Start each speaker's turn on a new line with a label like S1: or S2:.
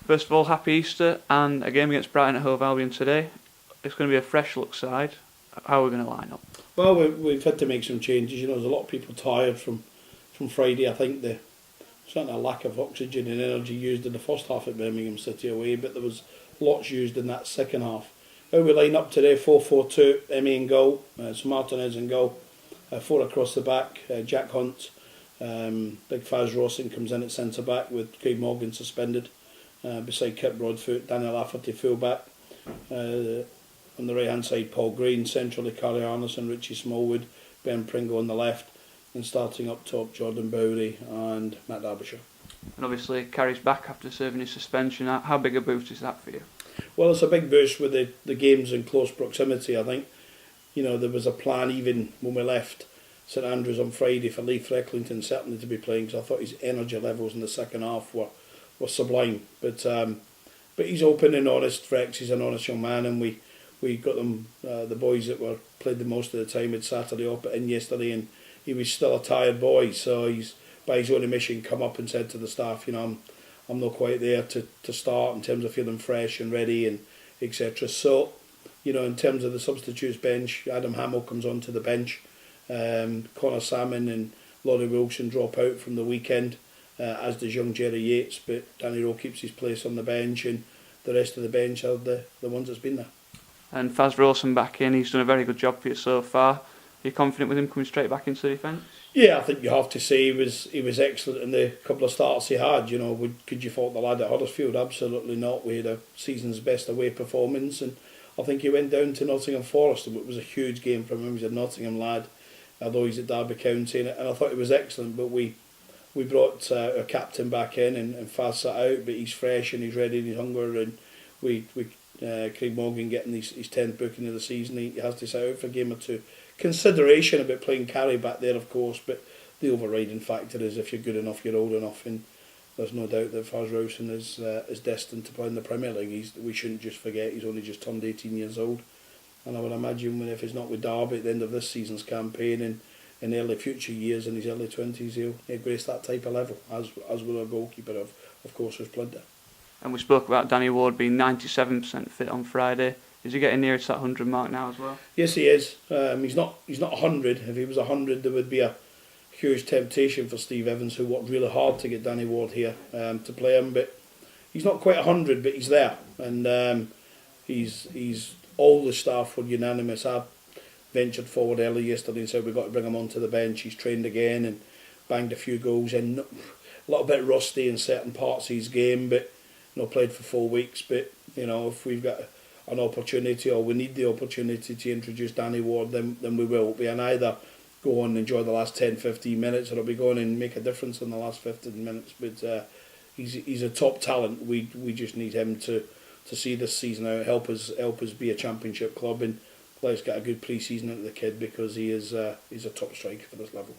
S1: First of all, happy Easter, and a game against Brighton and Hove Albion today. It's going to be a fresh look side. How are we going to line up?
S2: Well, we've had to make some changes. There's a lot of people tired from Friday. I think there's certainly a lack of oxygen and energy used in the first half at Birmingham City away, but there was lots used in that second half. How we line up today: 4-4-2, Emmy in goal, so Martinez in goal, 4 across the back, Jack Hunt, Big Faz Rawson comes in at centre back with Craig Morgan suspended, beside Kip Broadfoot, Daniel Lafferty full back. On the right hand side, Paul Green, centrally Carly Arneson, Richie Smallwood, Ben Pringle on the left, and starting up top, Jordan Bowery and Matt Derbyshire.
S1: And obviously Carrie's back after serving his suspension. How big a boost is that for you?
S2: Well, it's a big boost with the games in close proximity. I think there was a plan even when we left St Andrews on Friday for Lee Frecklington certainly to be playing, because I thought his energy levels in the second half were sublime. But he's open and honest. Frex, he's an honest young man, and we got them, the boys that were played the most of the time had Saturday up in yesterday, and he was still a tired boy, so he's by his own admission come up and said to the staff, I'm not quite there to start in terms of feeling fresh and ready and etc. So in terms of the substitutes bench, Adam Hamill comes onto the bench, Connor Salmon and Laurie Wilson drop out from the weekend, as does young Jerry Yates, but Danny Rowe keeps his place on the bench, and the rest of the bench are the ones that's been there.
S1: And Faz Rawson back in, he's done a very good job for you so far. Are you confident with him coming straight back into the defence?
S2: Yeah, I think you have to say he was excellent in the couple of starts he had. Could you fault the lad at Huddersfield? Absolutely not. We had a season's best away performance, and I think he went down to Nottingham Forest, and it was a huge game from him. He's a Nottingham lad, although he's at Derby County, and I thought it was excellent. But we brought our captain back in, and Faz sat out, but he's fresh and he's ready and he's hungry, and Craig Morgan getting his 10th booking of the season, he has to sit out for a game or two. Consideration about playing Carey back there, of course, but the overriding factor is if you're good enough, you're old enough, and there's no doubt that Faz Rawson is destined to play in the Premier League. We shouldn't just forget he's only just turned 18 years old, and I would imagine if he's not with Derby at the end of this season's campaign and in early future years, in his early 20s, he'll grace that type of level, as will our goalkeeper, of course, was Splinter.
S1: And we spoke about Danny Ward being 97% fit on Friday. Is he getting near to that 100 mark now as well?
S2: Yes, he is. He's not 100. If he was 100, there would be a huge temptation for Steve Evans, who worked really hard to get Danny Ward here to play him. But he's not quite 100, but he's there, and he's all the staff were unanimous. I ventured forward early yesterday and said we've got to bring him onto the bench. He's trained again and banged a few goals in. A little bit rusty in certain parts of his game, but played for 4 weeks. But if we've got an opportunity, or we need the opportunity to introduce Danny Ward, then we will. We can either go on and enjoy the last 10-15 minutes, or we go on and make a difference in the last 15 minutes. But he's a top talent. We just need him to see this season out, help us be a championship club, and let's get a good pre-season into the kid, because he's a top striker for this level.